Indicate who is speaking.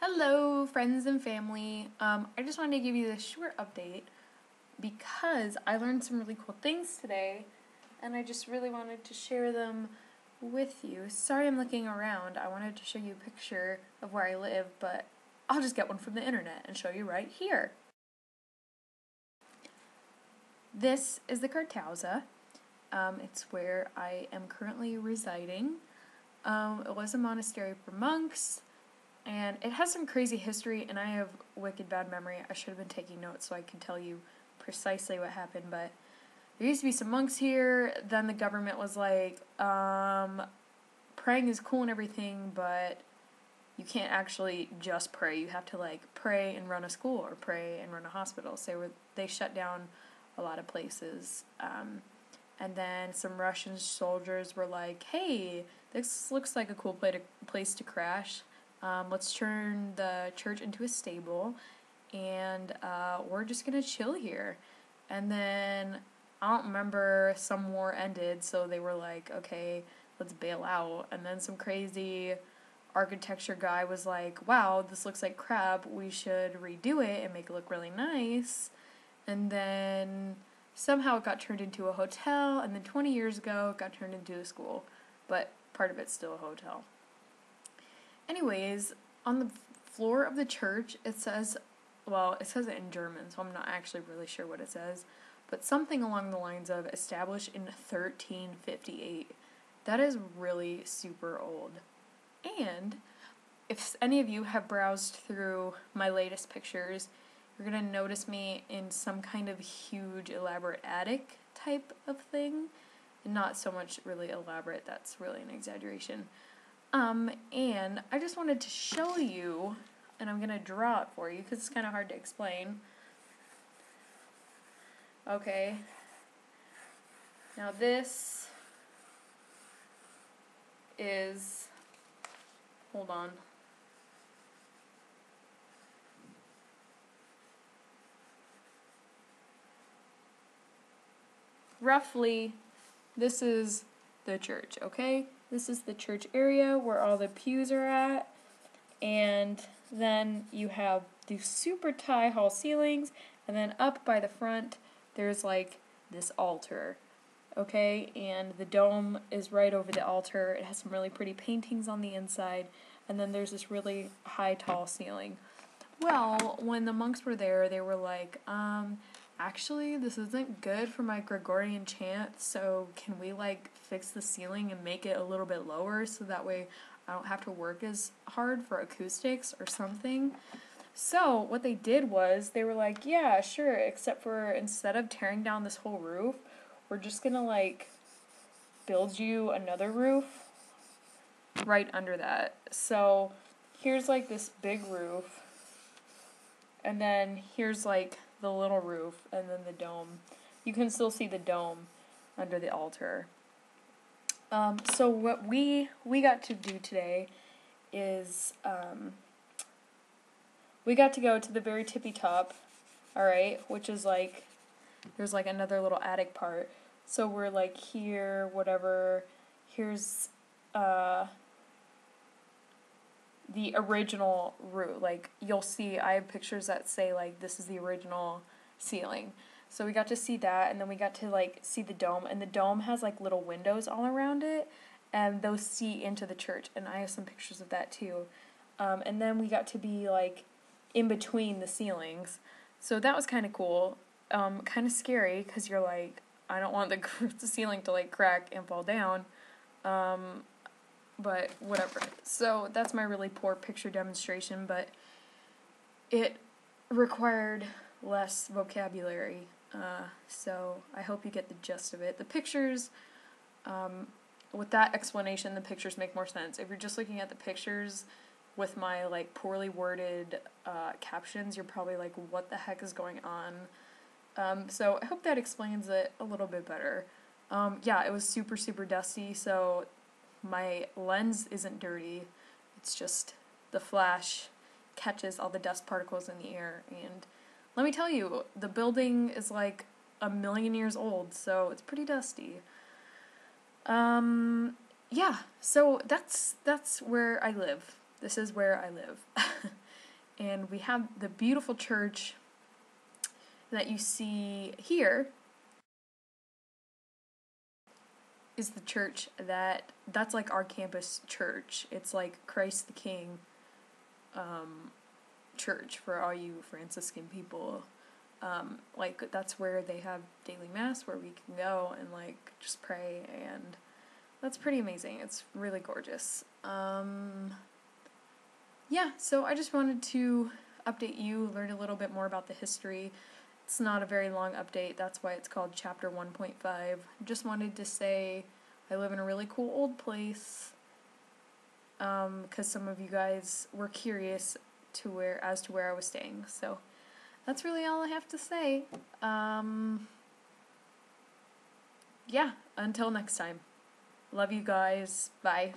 Speaker 1: Hello, friends and family. I just wanted to give you this short update because I learned some really cool things today, and I just really wanted to share them with you. Sorry I'm looking around. I wanted to show you a picture of where I live, but I'll just get one from the internet and show you right here. This is the Cartauza. It's where I am currently residing. It was a monastery for monks. And it has some crazy history, and I have wicked bad memory. I should have been taking notes so I could tell you precisely what happened, but there used to be some monks here. Then the government was like, praying is cool and everything, but you can't actually just pray. You have to, pray and run a school or pray and run a hospital. So they shut down a lot of places. And then some Russian soldiers were like, hey, this looks like a cool place to crash. Let's turn the church into a stable, and we're just gonna chill here. And then, I don't remember, some war ended, so they were like, okay, let's bail out. And then some crazy architecture guy was like, wow, this looks like crap, we should redo it and make it look really nice. And then somehow it got turned into a hotel, and then 20 years ago it got turned into a school, but part of it's still a hotel. Anyways, on the floor of the church, it says it in German, so I'm not actually really sure what it says, but something along the lines of established in 1358. That is really super old. And if any of you have browsed through my latest pictures, you're going to notice me in some kind of huge, elaborate attic type of thing. Not so much really elaborate, that's really an exaggeration. And I just wanted to show you, and I'm going to draw it for you because it's kind of hard to explain. Okay. Now this is, hold on. Roughly, this is the church, okay? This is the church area where all the pews are at, and then you have these super high hall ceilings, and then up by the front, there's this altar, okay? And the dome is right over the altar. It has some really pretty paintings on the inside, and then there's this really high, tall ceiling. Well, when the monks were there, they were like, actually, this isn't good for my Gregorian chant, so can we, fix the ceiling and make it a little bit lower so that way I don't have to work as hard for acoustics or something? So, what they did was, they were like, yeah, sure, except for instead of tearing down this whole roof, we're just gonna, build you another roof right under that. So, here's, this big roof, and then here's, the little roof, and then the dome. You can still see the dome under the altar. So what we got to do today is, we got to go to the very tippy top, alright, which is there's another little attic part. So we're here, whatever, here's, the original roof. You'll see, I have pictures that say, this is the original ceiling. So we got to see that, and then we got to, see the dome, and the dome has, little windows all around it, and those see into the church, and I have some pictures of that, too. And then we got to be, in between the ceilings, so that was kind of cool. Kind of scary, because you're I don't want the ceiling to, crack and fall down, but whatever. So that's my really poor picture demonstration, but it required less vocabulary, so I hope you get the gist of it. The pictures, with that explanation, the pictures make more sense. If you're just looking at the pictures with my, poorly worded captions, you're probably what the heck is going on? So I hope that explains it a little bit better. Yeah, it was super, super dusty, so my lens isn't dirty. It's just the flash catches all the dust particles in the air, and let me tell you, the building is 1,000,000 years old, so it's pretty dusty. Yeah, so that's where I live. This is where I live. And we have the beautiful church that you see here is the church that's like our campus church. It's like Christ the King church for all you Franciscan people. Like that's where they have daily mass where we can go and like just pray, and that's pretty amazing. It's really gorgeous. Yeah, so I just wanted to update you, learn a little bit more about the history. It's not a very long update, that's why it's called Chapter 1.5. Just wanted to say I live in a really cool old place, because some of you guys were curious as to where I was staying. So that's really all I have to say. Yeah, until next time. Love you guys. Bye.